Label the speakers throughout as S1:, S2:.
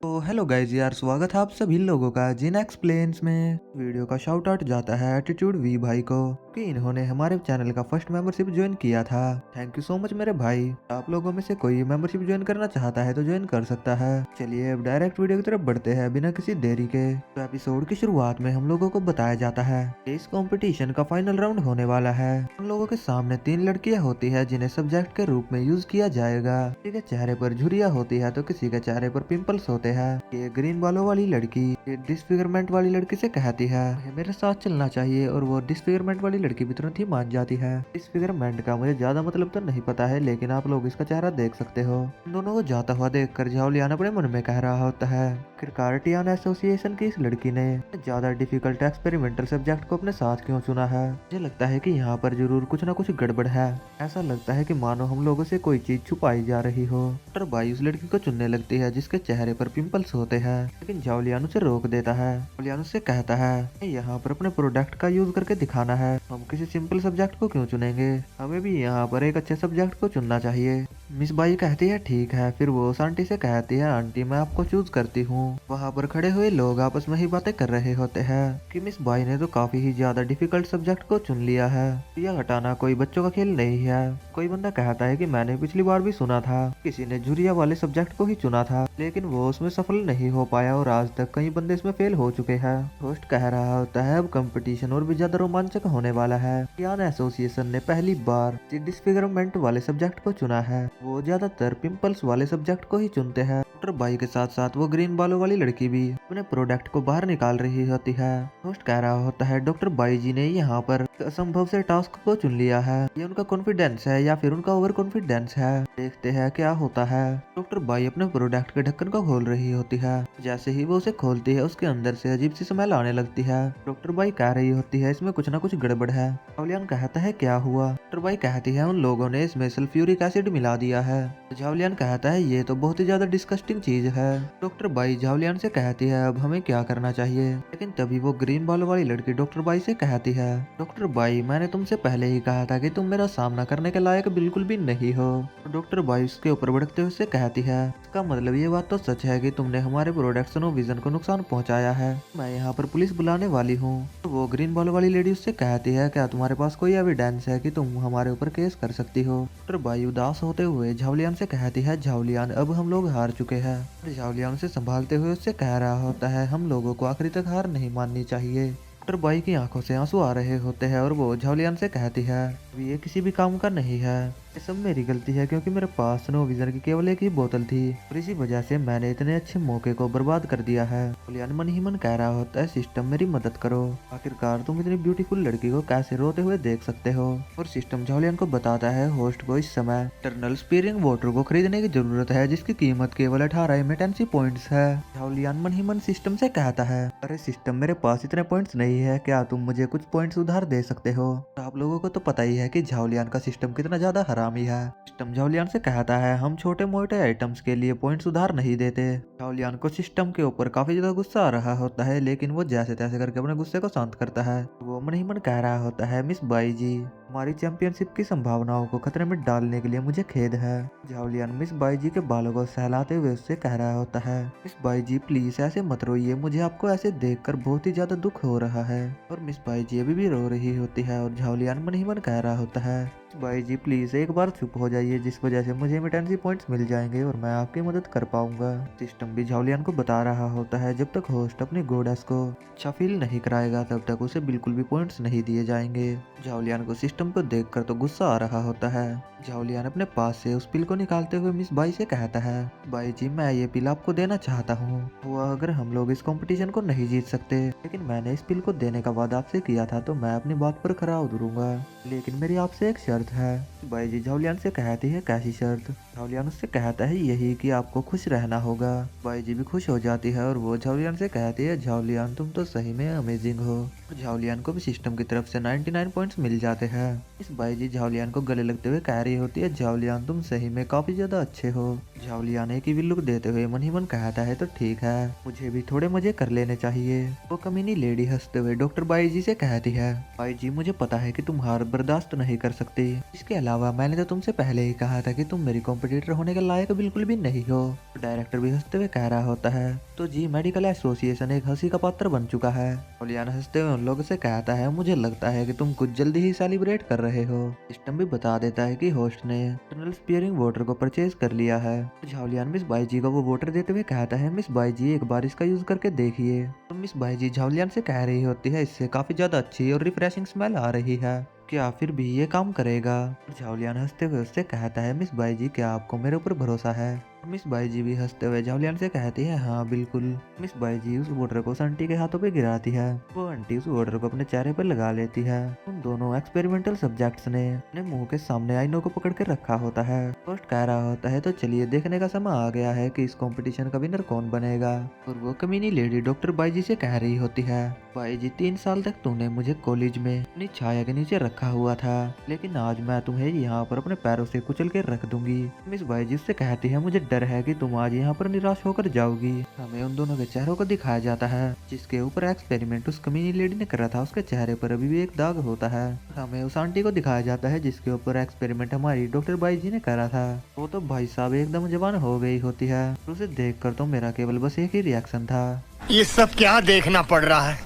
S1: तो hello guys यार, स्वागत है आप सभी लोगों का जिन एक्सप्लेन्स में। वीडियो का शाउट आउट जाता है एटीट्यूड वी भाई को कि इन्होंने हमारे चैनल का फर्स्ट मेंबरशिप ज्वाइन किया था। थैंक यू सो मच मेरे भाई। आप लोगों में से कोई मेंबरशिप ज्वाइन करना चाहता है तो ज्वाइन कर सकता है। चलिए अब डायरेक्ट वीडियो की तरफ बढ़ते हैं बिना किसी देरी के। तो एपिसोड की शुरुआत में हम लोगों को बताया जाता है कि इस कंपटीशन का फाइनल राउंड होने वाला है। हम लोगों के सामने 3 लड़कियां होती है जिन्हें सब्जेक्ट के रूप में यूज किया जाएगा। किसी के चेहरे पर झुर्रियां होती है तो किसी के चेहरे पर पिंपल्स होते हैं। ये ग्रीन बालों वाली लड़की ये डिसफिगरमेंट वाली लड़की से कहती है मेरे साथ चलना चाहिए और वो डिसफिगरमेंट वाली लड़की भी तुरंत ही मान जाती है। डिसफिगरमेंट का मुझे ज्यादा मतलब तो नहीं पता है, लेकिन आप लोग इसका चेहरा देख सकते हो। इन दोनों को जाता हुआ देखकर झाओलियान अपने मन में कह रहा होता है आखिरकार टियाना एसोसिएशन की इस लड़की ने ज्यादा डिफिकल्ट एक्सपेरिमेंटल सब्जेक्ट को अपने साथ क्यों चुना है। मुझे लगता है कि यहाँ पर जरूर कुछ ना कुछ गड़बड़ है। ऐसा लगता है कि मानो हम लोगों से कोई चीज छुपाई जा रही हो। डॉक्टर बाई उस लड़की को चुनने लगती है जिसके चेहरे पर पिंपल्स होते हैं, लेकिन झाओलियान उसे रोक देता है। झाओलियान उससे कहता है यहाँ पर अपने प्रोडक्ट का यूज करके दिखाना है, हम किसी सिंपल सब्जेक्ट को क्यों चुनेंगे, हमें भी यहाँ पर एक अच्छे सब्जेक्ट को चुनना चाहिए। मिस बाई कहती है ठीक है। फिर वो उस आंटी से कहती है आंटी मैं आपको चूज करती हूँ। वहाँ पर खड़े हुए लोग आपस में ही बातें कर रहे होते हैं कि मिस बाई ने तो काफी ही ज्यादा डिफिकल्ट सब्जेक्ट को चुन लिया है। यह हटाना कोई बच्चों का खेल नहीं है। कोई बंदा कहता है कि मैंने पिछली बार भी सुना था किसी ने झुरिया वाले सब्जेक्ट को ही चुना था, लेकिन वो उसमें सफल नहीं हो पाया और आज तक कई बंदे इसमें फेल हो चुके हैं। होस्ट कह रहा होता है अब कंपटीशन और भी ज्यादा रोमांचक होने वाला है। टियाना एसोसिएशन ने पहली बार डिसफिगरमेंट वाले सब्जेक्ट को चुना है। वो ज्यादातर पिंपल्स वाले सब्जेक्ट को ही चुनते हैं। डॉक्टर बाई के साथ साथ वो ग्रीन बालों वाली लड़की भी अपने प्रोडक्ट को बाहर निकाल रही होती है। होस्ट कह रहा होता है डॉक्टर बाई जी ने यहाँ पर असंभव से टास्क को चुन लिया है। ये उनका कॉन्फिडेंस है या फिर उनका ओवर कॉन्फिडेंस है, देखते हैं क्या होता है। डॉक्टर बाई अपने प्रोडक्ट के ढक्कन को खोल रही होती है। जैसे ही वो उसे खोलती है उसके अंदर से अजीब सी स्मेल आने लगती है। डॉक्टर बाई कह रही होती है इसमें कुछ ना कुछ गड़बड़ है। झाओलियान कहता है क्या हुआ। डॉक्टर बाई कहती है उन लोगों ने इसमें सल्फ्यूरिक एसिड मिला दिया है। झाओलियान कहता है ये तो बहुत ही ज्यादा डिस्गस्टिंग चीज है। डॉक्टर बाई झाओलियान से कहती है अब हमें क्या करना चाहिए, लेकिन तभी वो ग्रीन बालों वाली लड़की डॉक्टर बाई से कहती है डॉक्टर बाई मैंने तुमसे पहले ही कहा था कि तुम मेरा सामना करने के लायक बिल्कुल भी नहीं हो। डॉक्टर बाई उसके ऊपर भड़कते हुए उससे कहती है इसका मतलब ये बात तो सच है कि तुमने हमारे प्रोडक्शन और विजन को नुकसान पहुंचाया है, मैं यहाँ पर पुलिस बुलाने वाली हूँ। तो वो ग्रीन बालों वाली लेडी उससे कहती है क्या तुम्हारे पास कोई एविडेंस है कि तुम हमारे ऊपर केस कर सकती हो। डॉक्टर बाई उदास होते हुए झाओलियान से कहती है झाओलियान अब हम लोग हार चुके हैं। झाओलियान से संभालते हुए उससे कह रहा होता है हम लोगों को आखिरी तक हार नहीं माननी चाहिए। डॉक्टर बाई की आंखों से आंसू आ रहे होते हैं और वो झाओलियान से कहती है ये किसी भी काम का नहीं है, ये सब मेरी गलती है क्योंकि मेरे पास स्नो विजन की केवल एक ही बोतल थी और इसी वजह से मैंने इतने अच्छे मौके को बर्बाद कर दिया है। झाओलियान मन ही मन कह रहा होता है सिस्टम मेरी मदद करो, आखिरकार तुम इतनी ब्यूटीफुल लड़की को कैसे रोते हुए देख सकते हो। और सिस्टम झाओलियान को बताता है होस्ट को इस समय टर्नल स्पीयरिंग वाटर को खरीदने की जरूरत है जिसकी कीमत केवल 18 इमिटेंसी पॉइंट्स है। झाओलियान मन ही मन सिस्टम से कहता है अरे सिस्टम मेरे पास इतने पॉइंट्स नहीं है, क्या तुम मुझे कुछ पॉइंट्स उधार दे सकते हो। आप लोगों को तो पता ही है कि झाओलियान का सिस्टम कितना ज्यादा हरामी है। सिस्टम झाओलियान से कहता है हम छोटे मोटे आइटम्स के लिए पॉइंट्स उधार नहीं देते। झाओलियान को सिस्टम के ऊपर काफी ज्यादा गुस्सा आ रहा होता है, लेकिन वो जैसे तैसे करके अपने गुस्से को शांत करता है। वो मन ही मन कह रहा होता है मिस बाई जी हमारी चैंपियनशिप की संभावनाओं को खतरे में डालने के लिए मुझे खेद है। झाओलियान मिस बाई जी के बालों को सहलाते हुए उससे कह रहा होता है मिस बाई जी प्लीज ऐसे मत रोइए, मुझे आपको ऐसे देखकर बहुत ही ज्यादा दुख हो रहा है। और मिस बाई जी अभी भी रो रही होती है और झाओलियान मन ही मन कह रहा होता है बाई जी प्लीज एक बार चुप हो जाइए जिस वजह से मुझे इमिटेंसी पॉइंट्स मिल जाएंगे और मैं आपकी मदद कर पाऊंगा। सिस्टम भी झाओलियान को बता रहा होता है जब तक होस्ट अपनी गोडेस को अच्छा फील नहीं कराएगा तब तक उसे बिल्कुल भी पॉइंट्स नहीं दिए जाएंगे। झाओलियान को सिस्टम को देखकर तो गुस्सा आ रहा होता है। झाओलियान अपने पास से उस पिल को निकालते हुए मिस बाई से कहता है बाई जी मैं ये पिल आपको देना चाहता हूँ, हुआ अगर हम लोग इस कंपटीशन को नहीं जीत सकते, लेकिन मैंने इस पिल को देने का वादा आपसे किया था तो मैं अपनी बात पर खरा उतरूंगा, लेकिन मेरी आपसे एक शर्त है। बाई जी झाओलियान से कहती है कैसी शर्त। झाओलियान उससे कहता है यही कि आपको खुश रहना होगा। बाई जी भी खुश हो जाती है और वो झाओलियान से कहती है झाओलियान तुम तो सही में अमेजिंग हो। झाओलियान को भी सिस्टम की तरफ से 99 पॉइंट्स मिल जाते हैं। इस बाईजी झाओलियान को गले लगते हुए कह रही होती है, झाओलियान तुम सही में काफी ज्यादा अच्छे हो। झाओलियान एक ही लुक देते हुए मन ही मन कहता है, तो ठीक है, मुझे भी थोड़े मजे कर लेने चाहिए। वो कमीनी लेडी हंसते हुए डॉक्टर बाईजी से कहती है, बाईजी मुझे पता है कि तुम हार बर्दाश्त नहीं कर सकती। इसके अलावा मैंने तो तुमसे पहले ही कहा था कि तुम मेरी कॉम्पिटिटर होने के लायक बिल्कुल भी नहीं हो। तो डायरेक्टर भी हंसते हुए कह रहा होता है, तो जी मेडिकल एसोसिएशन एक हंसी का पात्र बन चुका है। झाओलियान हंसते हुए उन लोगों से कहता है, मुझे लगता है कि तुम कुछ जल्दी ही सेलिब्रेट कर रहे हो। सिस्टम भी बता देता है कि होस्ट ने टनल स्पीयरिंग वाटर को परचेज कर लिया है। झाओलियान मिस बाईजी को वो वाटर देते हुए कहता है, मिस बाईजी एक बार इसका यूज करके देखिए। तो मिस बाईजी झाओलियान से कह रही होती है, इससे काफी ज्यादा अच्छी और रिफ्रेशिंग स्मेल आ रही है, क्या फिर भी ये काम करेगा? झाओलियान हंसते हुए उससे कहता है, मिस बाईजी क्या आपको मेरे ऊपर भरोसा है? मिस बाईजी भी हंसते हुए झाओलियान से कहती है, हाँ बिल्कुल। मिस बाईजी उस वाटर को आंटी के हाथों पे गिराती है। वो आंटी उस वाटर को अपने चेहरे पर लगा लेती है। उन दोनों एक्सपेरिमेंटल सब्जेक्ट्स ने अपने मुंह के सामने आईनों को पकड़ के रखा होता है। होस्ट कह रहा होता है, तो चलिए देखने का समय आ गया है कि इस कंपटीशन का विनर कौन बनेगा। और वो कमीनी लेडी डॉक्टर बाईजी से कह रही होती है, बाईजी 3 साल तक तूने मुझे कॉलेज में अपनी छाया के नीचे रखा हुआ था, लेकिन आज मैं तुम्हें यहाँ पर अपने पैरों से कुचल के रख दूंगी। मिस बाईजी उससे कहती है, मुझे डर है कि तुम आज यहाँ पर निराश होकर जाओगी। हमें उन दोनों के चेहरों को दिखाया जाता है, जिसके ऊपर एक्सपेरिमेंट उस कमीनी लेडी ने करा था, उसके चेहरे पर अभी भी एक दाग होता है। हमें उस आंटी को दिखाया जाता है जिसके ऊपर एक्सपेरिमेंट हमारी डॉक्टर बाईजी ने करा था। वो तो भाई साहब एकदम जवान हो गई होती है। उसे देखकर तो मेरा केवल बस एक ही रिएक्शन था,
S2: ये सब क्या देखना पड़ रहा है,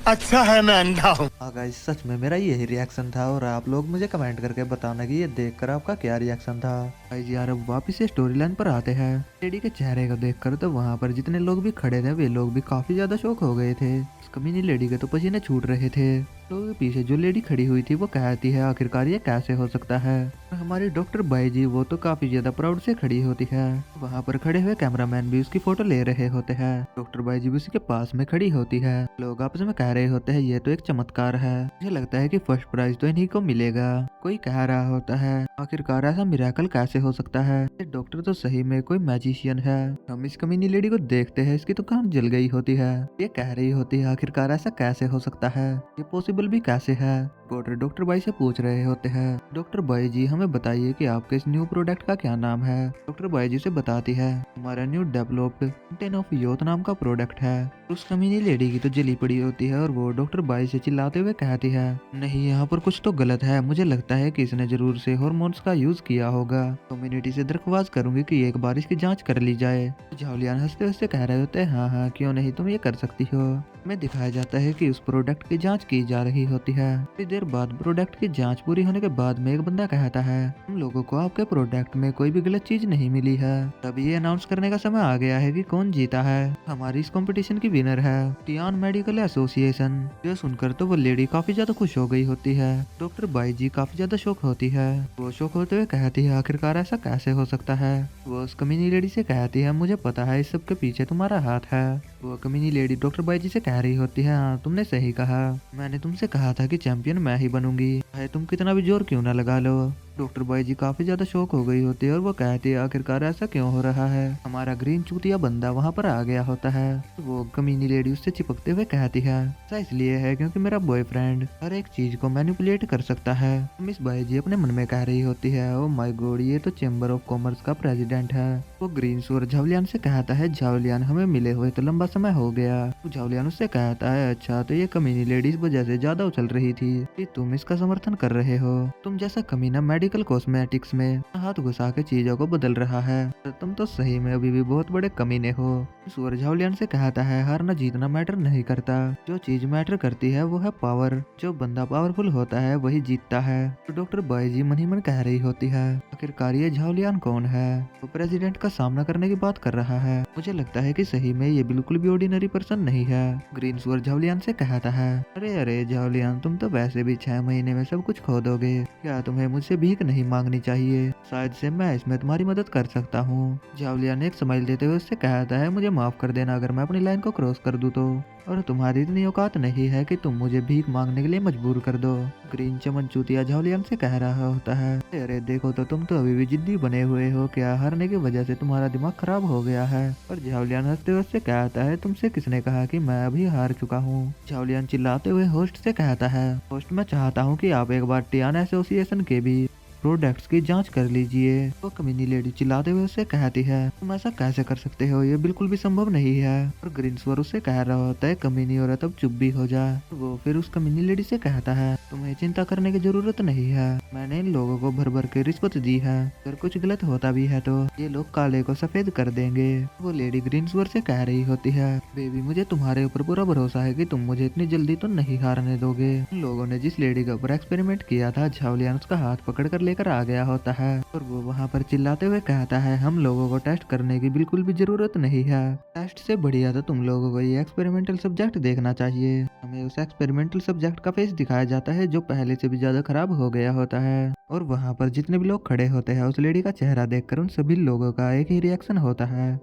S2: अच्छा है मैं अंधा हूँ।
S1: गाइस सच में मेरा यही रिएक्शन था, और आप लोग मुझे कमेंट करके बताना कि ये देखकर आपका क्या रिएक्शन था। गाइस यार अब वापस से स्टोरी लाइन पर आते हैं। लेडी के चेहरे को देखकर तो वहाँ पर जितने लोग भी खड़े थे वे लोग भी काफी ज्यादा शौक हो गए थे। उस कमीनी लेडी के तो पसीने छूट रहे थे। तो पीछे जो लेडी खड़ी हुई थी वो कहती है, आखिरकार ये कैसे हो सकता है? हमारी डॉक्टर बाईजी वो तो काफी ज्यादा प्राउड से खड़ी होती है। वहाँ पर खड़े हुए कैमरामैन भी उसकी फोटो ले रहे होते हैं। डॉक्टर बाईजी भी उसके पास में खड़ी होती है। लोग आपस में कह रहे होते हैं, ये तो एक चमत्कार है, मुझे लगता है कि फर्स्ट प्राइज तो इन्हीं को मिलेगा। कोई कह रहा होता है, आखिरकार ऐसा मिरेकल कैसे हो सकता है? ये डॉक्टर तो सही में कोई मैजिशियन है। हम इस कमीनी लेडी को देखते हैं, इसकी तो कान जल गई होती है। ये कह रही होती है, आखिरकार ऐसा कैसे हो सकता है, ये पॉसिबल भी कैसे है? रिपोर्टर डॉक्टर बाई से पूछ रहे होते हैं, डॉक्टर बाई जी हमें बताइए कि आपके इस न्यू प्रोडक्ट का क्या नाम है? डॉक्टर बाई जी से बताती है, हमारा new developed fountain of youth नाम का प्रोडक्ट है। उस कमीनी लेडी की तो जली पड़ी होती है और वो डॉक्टर बाई से चिल्लाते हुए कहती है, नहीं यहाँ पर कुछ तो गलत है, मुझे लगता है कि इसने जरूर से हार्मोन्स का यूज किया होगा। कम्युनिटी से दरख्वास्त करूंगी कि एक बार इसकी जांच कर ली जाए। झाओलियान हंसते हंसते कह रहे होते हैं, हाँ हाँ क्यों नहीं, तुम ये कर सकती हो। में दिखाया जाता है कि उस प्रोडक्ट की जांच की जा रही होती है। थोड़ी देर बाद प्रोडक्ट की जांच पूरी होने के बाद में एक बंदा कहता है, हम लोगों को आपके प्रोडक्ट में कोई भी गलत चीज नहीं मिली है। तभी ये अनाउंस करने का समय आ गया है कि कौन जीता है। हमारी इस कंपटीशन की विनर है टियान मेडिकल एसोसिएशन। यह सुनकर तो वो लेडी काफी ज्यादा खुश हो गई होती है। डॉक्टर बाई जी काफी ज्यादा शौक होती है। वो शौक होते हुए कहती है, आखिरकार ऐसा कैसे हो सकता है? वो उस कमीनी लेडी से कहती है, मुझे पता है इस सब के पीछे तुम्हारा हाथ है। वो कमीनी लेडी डॉक्टर बाई जी से कह रही होती है, हाँ तुमने सही कहा, मैंने तुमसे कहा था कि चैंपियन मैं ही बनूंगी, चाहे तुम कितना भी जोर क्यों ना लगा लो। डॉक्टर बाई जी काफी ज्यादा शौक हो गई होती है और वो कहती है, आखिरकार ऐसा क्यों हो रहा है? हमारा ग्रीन चूतिया बंदा वहाँ पर आ गया होता है। वो कमीनी लेडी उससे चिपकते हुए कहती है, ऐसा इसलिए है क्योंकि मेरा बॉयफ्रेंड हर एक चीज को मैनिपुलेट कर सकता है। मिस बाई जी अपने मन में कह रही होती है, ओ माय गॉड, ये तो चैम्बर ऑफ कॉमर्स का प्रेसिडेंट है। वो ग्रीन और झावलियान से कहता है, झावलियान हमें मिले हुए तो लंबा समय हो गया। तो झावलियान उससे कहता है, अच्छा तो ये कमीनी लेडी इस वजह से ज्यादा उछल रही थी कि तुम इसका समर्थन कर रहे हो। तुम जैसा कमीना मेडिकल कॉस्मेटिक्स में हाथ घुसा के चीजों को बदल रहा है, तो तुम तो सही में अभी भी बहुत बड़े कमीने हो। सूरज झावलियान से कहता है, हारना जीतना मैटर नहीं करता, जो चीज मैटर करती है वो है पावर। जो बंदा पावरफुल होता है वही जीतता है। तो डॉक्टर बाई जी मन ही मन कह रही होती है, आखिरकार ये झावलियान कौन है? वो प्रेसिडेंट का सामना करने की बात कर रहा है। मुझे लगता है कि सही में ये बिल्कुल भी ऑर्डिनरी पर्सन नहीं है। ग्रीन सूअर झावलियान से कहता है, अरे अरे झावलियान, तुम तो वैसे भी 6 महीने में सब कुछ खो दोगे, क्या तुम्हें मुझसे भी भीख नहीं मांगनी चाहिए, शायद से मैं इसमें तुम्हारी मदद कर सकता हूँ। झावलिया ने एक स्माइल देते हुए उससे कहता है, मुझे माफ कर देना अगर मैं अपनी लाइन को क्रॉस कर दूं तो, और तुम्हारी इतनी औकात नहीं है कि तुम मुझे भीख मांगने के लिए मजबूर कर दो। ग्रीन चमन चूतिया झावलियान से कह रहा होता है, अरे देखो तो तुम तो अभी भी जिद्दी बने हुए हो, क्या हारने की वजह से तुम्हारा दिमाग खराब हो गया है। और झावलियान हंसते हुए उससे कहता है, तुमसे किसने कहा कि मैं अभी हार चुका हूँ। झावलियान चिल्लाते हुए होस्ट से कहता है, होस्ट मैं चाहता हूँ कि आप एक बार टियाना एसोसिएशन के भी प्रोडक्ट्स की जांच कर लीजिए। वो कमीनी लेडी चिल्लाते हुए उससे कहती है, तुम ऐसा कैसे कर सकते हो, ये बिल्कुल भी संभव नहीं है। और ग्रीन्सवर उससे कह रहा होता है, कमीनी औरत अब चुप भी हो जा। वो फिर उस कमीनी लेडी से कहता है, तुम्हें चिंता करने की जरूरत नहीं है, मैंने इन लोगों को भर भर के रिश्वत दी है, अगर कुछ गलत होता भी है तो ये लोग काले को सफेद कर देंगे। वो लेडी ग्रीन्सवर से कह रही होती है, बेबी मुझे तुम्हारे ऊपर पूरा भरोसा है कि तुम मुझे इतनी जल्दी तो नहीं हारने दोगे। उन लोगों ने जिस लेडी के ऊपर एक्सपेरिमेंट किया था, झावलियान उसका हाथ पकड़ कर लेकर आ गया होता है और वो वहाँ पर चिल्लाते हुए कहता है, हम लोगों को टेस्ट करने की बिल्कुल भी जरूरत नहीं है, टेस्ट से बढ़िया तो तुम लोगों को ये एक्सपेरिमेंटल सब्जेक्ट देखना चाहिए। हमें उस एक्सपेरिमेंटल सब्जेक्ट का फेस दिखाया जाता है जो पहले से भी ज्यादा खराब हो गया होता है, और वहाँ पर जितने भी लोग खड़े होते हैं उस लेडी का चेहरा देखकर उन सभी लोगों का एक ही रिएक्शन होता है।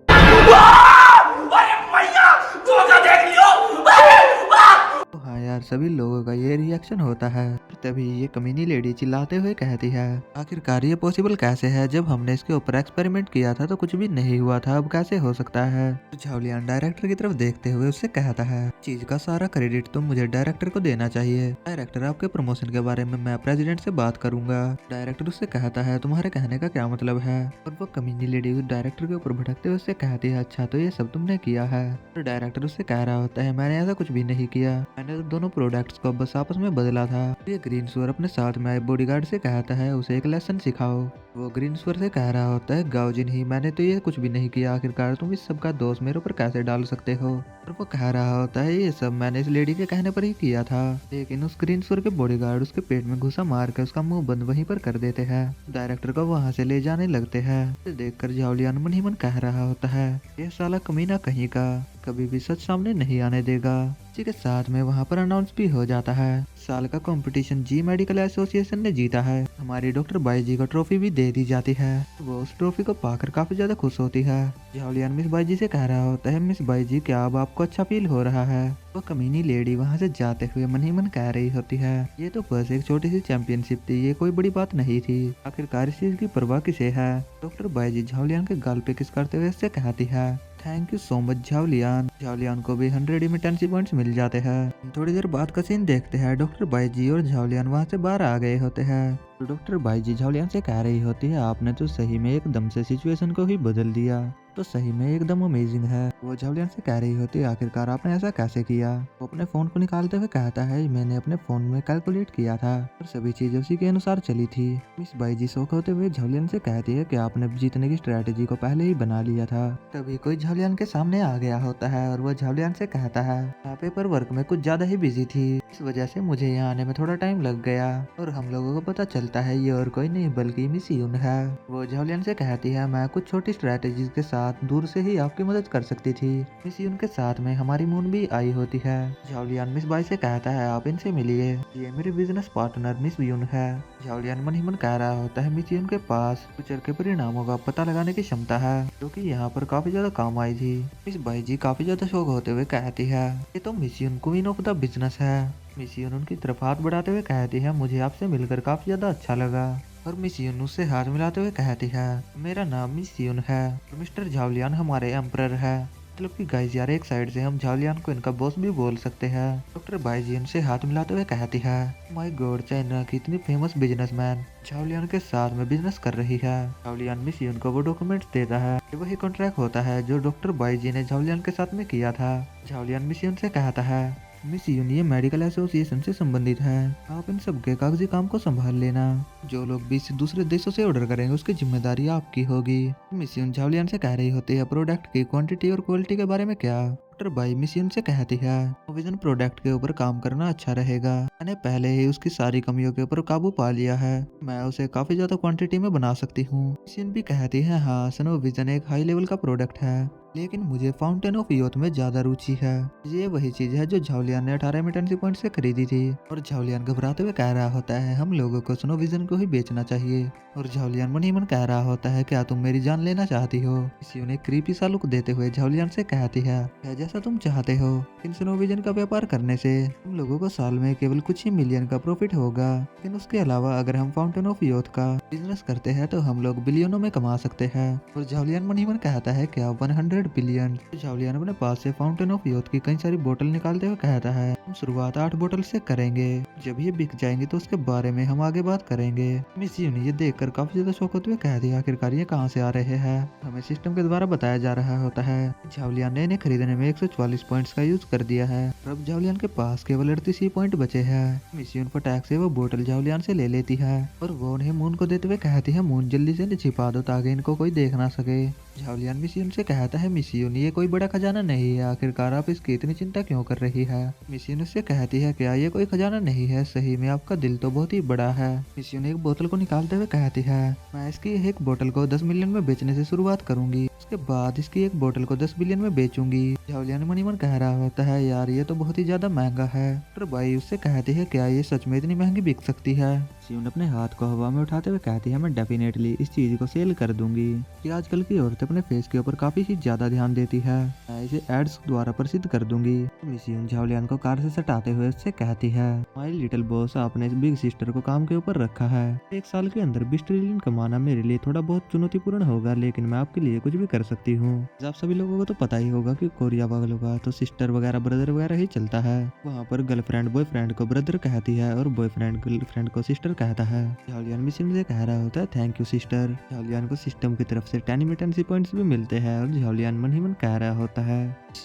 S1: तो हाँ यार, सभी लोगों का ये रिएक्शन होता है। तभी ये कमीनी लेडी चिल्लाते हुए कहती है, आखिरकार ये पॉसिबल कैसे है, जब हमने इसके ऊपर एक्सपेरिमेंट किया था तो कुछ भी नहीं हुआ था, अब कैसे हो सकता है। तो झावलियान डायरेक्टर की तरफ देखते हुए उससे कहता है, चीज का सारा क्रेडिट तो मुझे डायरेक्टर को देना चाहिए। डायरेक्टर आपके प्रमोशन के बारे में मैं प्रेसिडेंट से बात करूंगा। डायरेक्टर उससे कहता है, तुम्हारे कहने का क्या मतलब है। और वो कमीनी लेडी डायरेक्टर के ऊपर भटकते हुए उससे कहती है, अच्छा तो ये सब तुमने किया है। तो डायरेक्टर उससे कह रहा होता है, मैंने ऐसा कुछ भी नहीं किया, मैंने तो दोनों प्रोडक्ट्स को बस आपस में बदला था। ये ग्रीनस्वर अपने साथ में आए बॉडीगार्ड से कहता है, उसे एक लेसन सिखाओ। वो ग्रीनस्वर से कह रहा होता है, गाओजिन ही मैंने तो ये कुछ भी नहीं किया, आखिरकार तुम इस सब का दोष मेरे ऊपर कैसे डाल सकते हो। और वो कह रहा होता है, ये सब मैंने इस लेडी के कहने पर ही किया था। लेकिन उस ग्रीनस्वर के बॉडीगार्ड उसके पेट में घुसा मार कर उसका मुंह बंद वहीं पर कर देते हैं। डायरेक्टर को वहाँ से ले जाने लगते हैं। देखकर झावलियान मन ही मन कह रहा होता है, ये साला कमीना कहीं का कभी भी सच सामने नहीं आने देगा। इसी के साथ में वहाँ पर अनाउंस भी हो जाता है, साल का कंपटीशन जी मेडिकल एसोसिएशन ने जीता है। हमारी डॉक्टर बाई जी को ट्रॉफी भी दे दी जाती है। वो उस ट्रॉफी को पाकर काफी ज्यादा खुश होती है। झावलियान मिस बाई जी से कह रहा होता है, मिस बाई जी क्या अब आपको अच्छा फील हो रहा है। वो कमीनी लेडी वहाँ से जाते हुए मन ही मन कह रही होती है, ये तो बस एक छोटी सी चैंपियनशिप थी, ये कोई बड़ी बात नहीं थी, आखिरकार इस चीज की परवाह किसे है। डॉक्टर बाई जी झावलियान के गाल पे किस करते हुए इससे कहती है, थैंक यू सो मच झावलियान। झावलियान को भी 100 इमिटेंसी पॉइंट्स मिल जाते हैं। थोड़ी देर बाद का सीन देखते हैं, डॉक्टर बाई जी और झावलियान वहाँ से बाहर आ गए होते हैं। तो डॉक्टर बाई जी झावलियान से कह रही होती है, आपने तो सही में एकदम से सिचुएशन को ही बदल दिया, तो सही में एकदम अमेजिंग है। वो झावलियान से कह रही होती है, आखिरकार आपने ऐसा कैसे किया। वो अपने फोन को निकालते हुए कहता है, मैंने अपने फोन में कैलकुलेट किया था और सभी चीजें उसी के अनुसार चली थी। मिस बाई जी शौक होते हुए झावलियान से कहती है कि आपने जीतने की स्ट्रेटेजी को पहले ही बना लिया था। तभी कोई झावलियान के सामने आ गया होता है और वो झावलियान से कहता है, मैं पेपर वर्क में कुछ ज्यादा ही बिजी थी, इस वजह से मुझे यहाँ आने में थोड़ा टाइम लग गया, और हम लोगों को पता चलता है ये और कोई नहीं बल्कि मिस यून है। वो झावलियान से कहती है, मैं कुछ छोटी स्ट्रेटेजीज के साथ दूर से ही आपकी मदद कर सकती थी। मिस यून के साथ में हमारी मून भी आई होती है। झावलियान मिस बाई से कहता है, आप इनसे मिलिए, ये मेरे बिजनेस पार्टनर मिस यून है। झावलियान मन ही मन कह रहा होता है, मिस यून के पास फ्यूचर के परिणामों का पता लगाने की क्षमता है, जो कि यहाँ पर काफी ज्यादा काम आई थी। मिस बाई जी काफी ज्यादा शौक होते हुए कहती है, ये तो miss Yoon queen of the business है। मिस यून उनकी तरफ हाथ बढ़ाते हुए कहती है, मुझे आपसे मिलकर काफी ज्यादा अच्छा लगा। और मिस यून उससे हाथ मिलाते हुए कहती है, मेरा नाम मिस यून है और मिस्टर झावलियान हमारे एम्परर है। मतलब कि गाइस यार, एक साइड से हम झावलियान को इनका बॉस भी बोल सकते हैं। डॉक्टर बाई जी उनसे हाथ मिलाते हुए कहती है, माय गॉड, चाइना की इतनी फेमस बिजनेसमैन झावलियान के साथ में बिजनेस कर रही है। झावलियान मिस यून को वो डॉक्यूमेंट देता है, ये वही कॉन्ट्रैक्ट होता है जो डॉक्टर बाई जी ने झावलियान के साथ में किया था। झावलियान मिस यून से कहता है, मिस यून ये मेडिकल एसोसिएशन से संबंधित है, आप इन सब के कागजी काम को संभाल लेना, जो लोग भी इसे दूसरे देशों से ऑर्डर करेंगे उसकी जिम्मेदारी आपकी होगी। मिस यून झावलियान से कह रही होती है, प्रोडक्ट की क्वांटिटी और क्वालिटी के बारे में क्या। डॉक्टर बाई मिस यून से कहती है, विजन प्रोडक्ट के ऊपर काम करना अच्छा रहेगा, मैंने पहले ही उसकी सारी कमियों के ऊपर काबू पा लिया है, मैं उसे काफी ज्यादा क्वांटिटी में बना सकती हूँ। मिस यून भी कहती है, हाँ, स्नो विजन एक हाई लेवल का प्रोडक्ट है, लेकिन मुझे फाउंटेन ऑफ यूथ में ज्यादा रुचि है। ये वही चीज है जो झाओलियान ने 18 इमरजेंसी पॉइंट से खरीदी थी। और झाओलियान घबराते हुए कह रहा होता है हम लोगों को स्नो विजन को ही बेचना चाहिए। और झाओलियान मन ही मन कह रहा होता है क्या तुम मेरी जान लेना चाहती हो। इसी ने क्रीपी सा लुक देते हुए झाओलियान से कहती है जैसा तुम चाहते हो, इन स्नो विजन का व्यापार करने से हम लोगों को साल में केवल कुछ ही मिलियन का प्रॉफिट होगा। लेकिन उसके अलावा अगर हम फाउंटेन ऑफ यूथ का बिजनेस करते हैं तो हम लोग बिलियनों में कमा सकते हैं। और झाओलियान मन ही मन कहता है क्या 100 बिलियन। झाओलियान अपने पास से फाउंटेन ऑफ यूथ की कई सारी बोतल निकालते हुए कहता है हम शुरुआत 8 बोतल से करेंगे, जब ये बिक जाएंगे तो उसके बारे में हम आगे बात करेंगे। मिस यू ने ये देखकर काफी ज्यादा शौक होते हुए कह दिया आखिरकार ये कहाँ से आ रहे हैं। हमें सिस्टम के द्वारा बताया जा रहा होता है झाओलियान ने इन्हें खरीदने में 144 पॉइंट्स का यूज कर दिया है। अब झाओलियान के पास केवल 38 ही पॉइंट बचे हैं। मिस यून फटाक से वो बोतल झाओलियान से ले लेती है और वो उन्हें मून को देते हुए कहती है मून जल्दी से छिपा दो ताकि इनको कोई देख ना सके। झाओलियान मिसियन से कहता है मिसियन ये कोई बड़ा खजाना नहीं है, आखिरकार आप इसकी इतनी चिंता क्यों कर रही है। मिसियन उससे कहती है क्या ये कोई खजाना नहीं है, सही में आपका दिल तो बहुत ही बड़ा है। मिसियन एक बोतल को निकालते हुए कहती है मैं इसकी एक बोतल को 10 मिलियन में बेचने से शुरुआत करूंगी, उसके बाद इसकी एक बोतल को 10 बिलियन में बेचूंगी। झाओलियान मन ही मन कह रहा होता है यार ये तो बहुत ही ज्यादा महंगा है। पर भाई उससे कहती है क्या ये सच में इतनी महंगी बिक सकती है। मिसियन अपने हाथ को हवा में उठाते हुए कहती है मैं डेफिनेटली इस चीज को सेल कर दूंगी। कि आजकल की औरतें अपने फेस के ऊपर काफी ही ज्यादा ध्यान देती है, मैं इसे एड्स द्वारा प्रसिद्ध कर दूंगी। मिसियन झाओलियान को कार से सटाते हुए उससे कहती है माय लिटिल बॉस आपने इस बिग सिस्टर को काम के ऊपर रखा है। 1 साल के अंदर 20 ट्रिलियन कमाना मेरे लिए थोड़ा बहुत चुनौतीपूर्ण होगा, लेकिन मैं आपके लिए कुछ भी कर सकती हूँ। आप सभी लोगों को तो पता ही होगा कि कोरिया वालों का तो सिस्टर वगैरह ब्रदर वगैरह ही चलता है। वहाँ पर गर्लफ्रेंड बॉयफ्रेंड को ब्रदर कहती है और बॉयफ्रेंड गर्लफ्रेंड को सिस्टर कहता है। झाओलियान मिसियन से कह रहा होता है थैंक यू सिस्टर। झाओलियान को सिस्टम की तरफ से 10 इमिटेंसी पॉइंट्स भी मिलते हैं और झाओलियान मन ही मन कह रहा होता है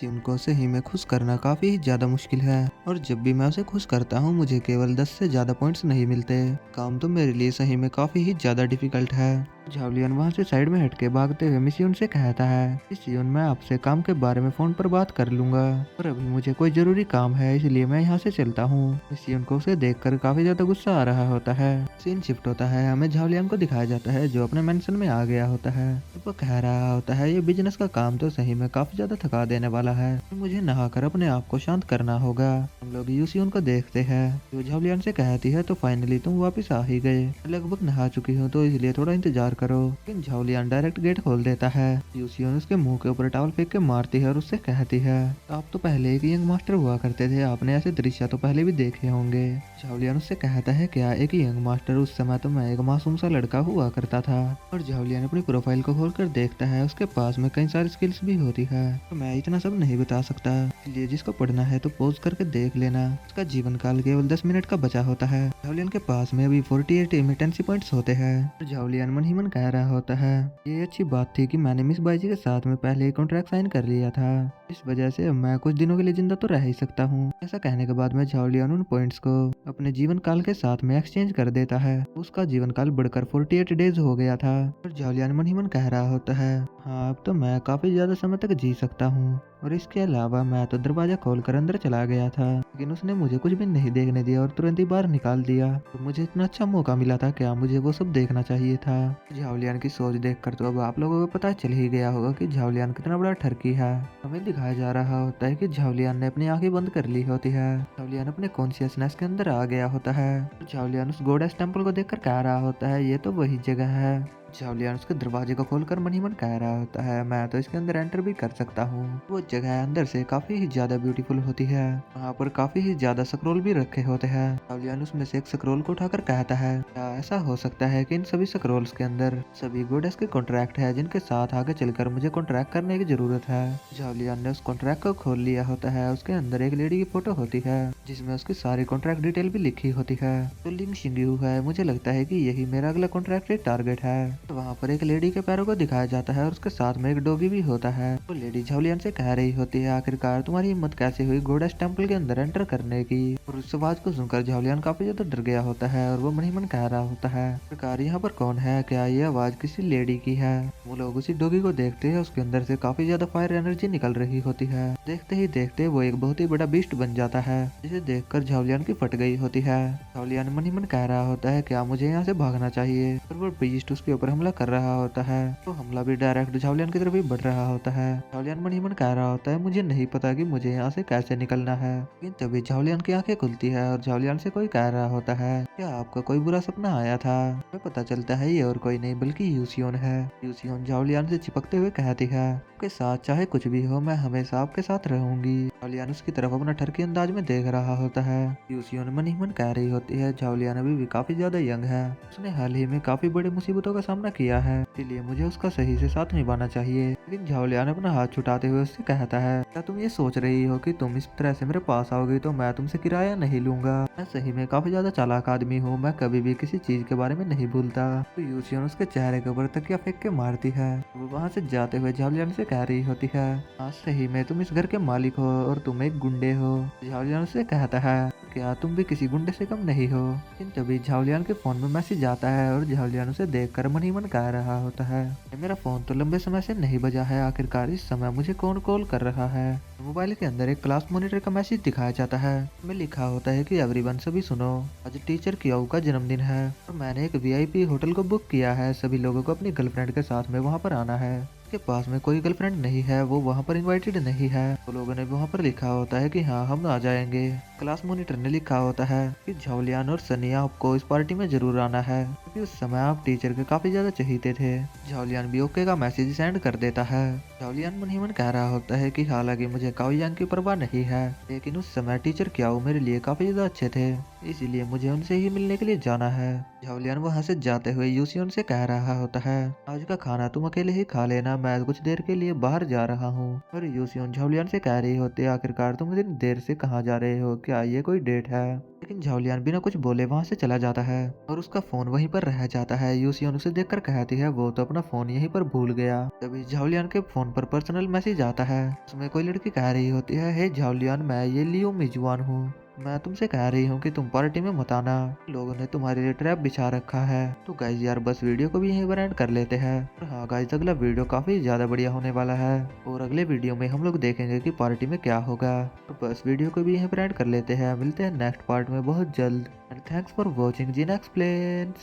S1: उनको सही में खुश करना काफी ही ज्यादा मुश्किल है और जब भी मैं उसे खुश करता हूँ मुझे केवल 10 से ज्यादा पॉइंट्स नहीं मिलते। काम तो मेरे लिए सही में काफी ही ज्यादा डिफिकल्ट है। झाओलियान वहाँ से साइड में हटके भागते हुए मिसियन से कहता है मिसियन मैं आपसे काम के बारे में फोन पर बात कर लूंगा, पर अभी मुझे कोई जरूरी काम है इसलिए मैं यहाँ से चलता हूँ। मिसियन को उसे देखकर काफी ज्यादा गुस्सा आ रहा होता है। सीन शिफ्ट होता है, हमें झाओलियान को दिखाया जाता है जो अपने मेंशन में आ गया होता है। वो कह रहा होता है ये बिजनेस का काम तो सही में काफी ज्यादा थका देने वाला है, मुझे नहाकर अपने आप को शांत करना होगा। हम लोग यूसियन को देखते हैं जो झाओलियान से कहती है तो फाइनली तुम वापस आ ही गए, लगभग नहा चुकी हो तो इसलिए थोड़ा इंतजार करो। लेकिन झाओलियान डायरेक्ट गेट खोल देता है। यूसियन उसके मुंह के ऊपर टॉवल फेंक के मारती है और उससे कहती है आप तो पहले एक यंग मास्टर हुआ करते थे, आपने ऐसे दृश्य तो पहले भी देखे होंगे। झाओलियान उससे कहता है क्या एक यंग मास्टर, उस समय तो मैं एक मासूम सा लड़का हुआ करता था। और झाओलियान अपनी प्रोफाइल को खोलकर देखता है उसके पास में कई सारी स्किल्स भी होती है, तो मैं इतना सब नहीं बता सकता, इसलिए जिसको पढ़ना है तो पॉज करके देख लेना। उसका जीवन काल केवल 10 मिनट का बचा होता है। झाओलियान के पास में अभी 48 इमिटेंसी पॉइंट्स होते हैं। झाओलियान मन ही मन कह रहा होता है ये अच्छी बात थी कि मैंने मिस बाईजी के साथ में पहले ही कॉन्ट्रैक्ट साइन कर लिया था, इस वजह से मैं कुछ दिनों के लिए जिंदा तो रह ही सकता हूँ। ऐसा कहने के बाद में झाओलियान उन पॉइंट्स को अपने जीवन काल के साथ में एक्सचेंज कर देता है। उसका जीवन काल बढ़कर 48 डेज हो गया था। और झाओलियान मन ही मन कह रहा होता है हाँ अब तो मैं काफी ज्यादा समय तक जी सकता हूँ। और इसके अलावा मैं तो दरवाजा खोलकर अंदर चला गया था, लेकिन उसने मुझे कुछ भी नहीं देखने दिया और तुरंत ही बाहर निकाल दिया। तो मुझे इतना अच्छा मौका मिला था, क्या मुझे वो सब देखना चाहिए था। झाओलियान की सोच देखकर तो अब आप लोगों को पता चल ही गया होगा कि झाओलियान कितना बड़ा ठरकी है। हमें दिखाया जा रहा होता है कि झाओलियान ने अपनी आंखें बंद कर ली होती है। झाओलियान अपने कॉन्शियसनेस के अंदर आ गया होता है। झाओलियान उस गॉडेस टेम्पल को देखकर कह रहा होता है ये तो वही जगह है। झाओलियान उसके दरवाजे को खोलकर मन ही मन कह रहा होता है मैं तो इसके अंदर एंटर भी कर सकता हूँ। वो जगह अंदर से काफी ही ज्यादा ब्यूटीफुल होती है, वहाँ पर काफी ही ज्यादा स्क्रॉल भी रखे होते हैं। झाओलियान उसमें से एक स्क्रॉल को उठाकर कहता है क्या ऐसा हो सकता है कि इन सभी स्क्रॉल्स के अंदर सभी गॉडेस के कॉन्ट्रैक्ट है जिनके साथ आगे चलकर मुझे कॉन्ट्रैक्ट करने की जरूरत है। झाओलियान ने उस कॉन्ट्रैक्ट को खोल लिया होता है। उसके अंदर एक लेडी की फोटो होती है जिसमें उसकी सारी कॉन्ट्रैक्ट डिटेल भी लिखी होती है। तो लिंग शिंग्यू है, मुझे लगता है कि यही मेरा अगला कॉन्ट्रैक्ट टारगेट है। तो वहाँ पर एक लेडी के पैरों को दिखाया जाता है और उसके साथ में एक डॉगी भी होता है। वो लेडी झाओलियान से कह रही होती है आखिरकार तुम्हारी हिम्मत कैसे हुई गॉडेस टेम्पल के अंदर एंटर करने की। और उस आवाज को सुनकर झाओलियान काफी ज्यादा डर गया होता है और वो मन ही मन कह रहा होता है आखिरकार यहाँ पर कौन है, क्या ये आवाज किसी लेडी की है। वो लोग उसी डॉगी को देखते हैं, उसके अंदर से काफी ज्यादा फायर एनर्जी निकल रही होती है। देखते ही देखते वो एक बहुत ही बड़ा बीस्ट बन जाता है, जिसे देखकर झाओलियान की फट गई होती है। झाओलियान मन ही मन कह रहा होता है क्या मुझे यहाँ से भागना चाहिए, और वो बीस्ट उसके ऊपर हमला कर रहा होता है तो हमला भी डायरेक्ट झावलियान की तरफ ही बढ़ रहा होता है। झावलियान मन ही मन कह रहा होता है मुझे नहीं पता कि मुझे यहाँ से कैसे निकलना है। लेकिन तभी झावलियान की आंखें खुलती है और झावलियान से कोई कह रहा होता है क्या आपका कोई बुरा सपना आया था। हमें पता चलता है ये और कोई नहीं बल्कि यूसियोन है। यूसियोन झावलियान से चिपकते हुए कहती है आपके साथ चाहे कुछ भी हो मैं हमेशा आपके साथ रहूंगी। झावलियान उसकी तरफ अपना ठरकी अंदाज में देख रहा होता है। यूसियोन मन ही मन कह रही होती है झावलियान अभी भी काफी ज्यादा यंग है, उसने हाल ही में काफी बड़ी मुसीबतों का सामना किया है, इसलिए मुझे उसका सही से साथ निभाना चाहिए। लेकिन झावलियान अपना हाथ छुटाते हुए उससे कहता है क्या तुम ये सोच रही हो कि तुम इस तरह से मेरे पास आओगी तो मैं तुमसे किराया नहीं लूंगा। मैं सही में काफी ज्यादा चालाक आदमी हूँ, मैं कभी भी किसी चीज के बारे में नहीं भूलता। तो यूसियोन उसके चेहरे के ऊपर तकिया फेंक के मारती है। वो वहाँ से जाते हुए झावलियान से कह रही होती है हाँ सही में तुम इस घर के मालिक हो और तुम एक गुंडे हो। झावलियान उससे कहता है क्या तुम भी किसी गुंडे से कम नहीं हो। लेकिन तभी झावलियान के फोन में मैसेज आता है और झावलियान उसे देखकर मन ही मन कह रहा होता है मेरा फोन तो लंबे समय से नहीं बजा है, आखिरकार इस समय मुझे कौन कॉल कर रहा है। मोबाइल के अंदर एक क्लास मॉनिटर का मैसेज दिखाया जाता है, में लिखा होता है कि एवरीवन सभी सुनो, आज टीचर कियाऊ का जन्मदिन है और मैंने एक वीआईपी होटल को बुक किया है, सभी लोगों को अपनी गर्लफ्रेंड के साथ में वहाँ पर आना है। के पास में कोई गर्लफ्रेंड नहीं है, वो वहाँ पर इनवाइटेड नहीं है। तो लोगों ने वहाँ पर लिखा होता है कि हाँ हम आ जाएंगे। क्लास मॉनिटर ने लिखा होता है कि झावलियान और सनिया आपको इस पार्टी में जरूर आना है क्योंकि उस समय आप टीचर के काफी ज्यादा चहीते थे। झावलियान भी ओके का मैसेज सेंड कर देता है। झावलियान मन ही मन कह रहा होता है कि हालांकि मुझे काओयांग की परवाह नहीं है, लेकिन उस समय टीचर क्याओ मेरे लिए काफी ज्यादा अच्छे थे, इसीलिए मुझे उनसे ही मिलने के लिए जाना है। झावलियान वहाँ से जाते हुए यूसियोन से कह रहा होता है आज का खाना तुम अकेले ही खा लेना, मैं कुछ देर के लिए बाहर जा रहा हूँ। और यूसियोन झावलियान से कह रही होती है आखिरकार तुम इतनी देर से कहाँ जा रहे हो, क्या ये कोई डेट है। लेकिन झावलियान बिना कुछ बोले वहाँ से चला जाता है और उसका फोन वहीं पर रह जाता है। यूसियोन उसे देखकर कहती है वो तो अपना फोन यहीं पर भूल गया। तभी झावलियान के फोन पर पर्सनल मैसेज आता है, उसमें कोई लड़की कह रही होती है हे झावलियान मैं ये लियो मिजवान हूँ, मैं तुमसे कह रही हूँ कि तुम पार्टी में मत आना, लोगों ने तुम्हारे लिए ट्रैप बिछा रखा है। तो गाइज यार बस वीडियो को भी यहीं पर एंड कर लेते हैं। और हाँ गाइज अगला वीडियो काफी ज्यादा बढ़िया होने वाला है और अगले वीडियो में हम लोग देखेंगे कि पार्टी में क्या होगा। तो बस वीडियो को भी यहीं पर एंड कर लेते हैं, मिलते हैं नेक्स्ट पार्ट में बहुत जल्द। एंड थैंक्स फॉर वॉचिंग जिन एक्सप्लेन्स।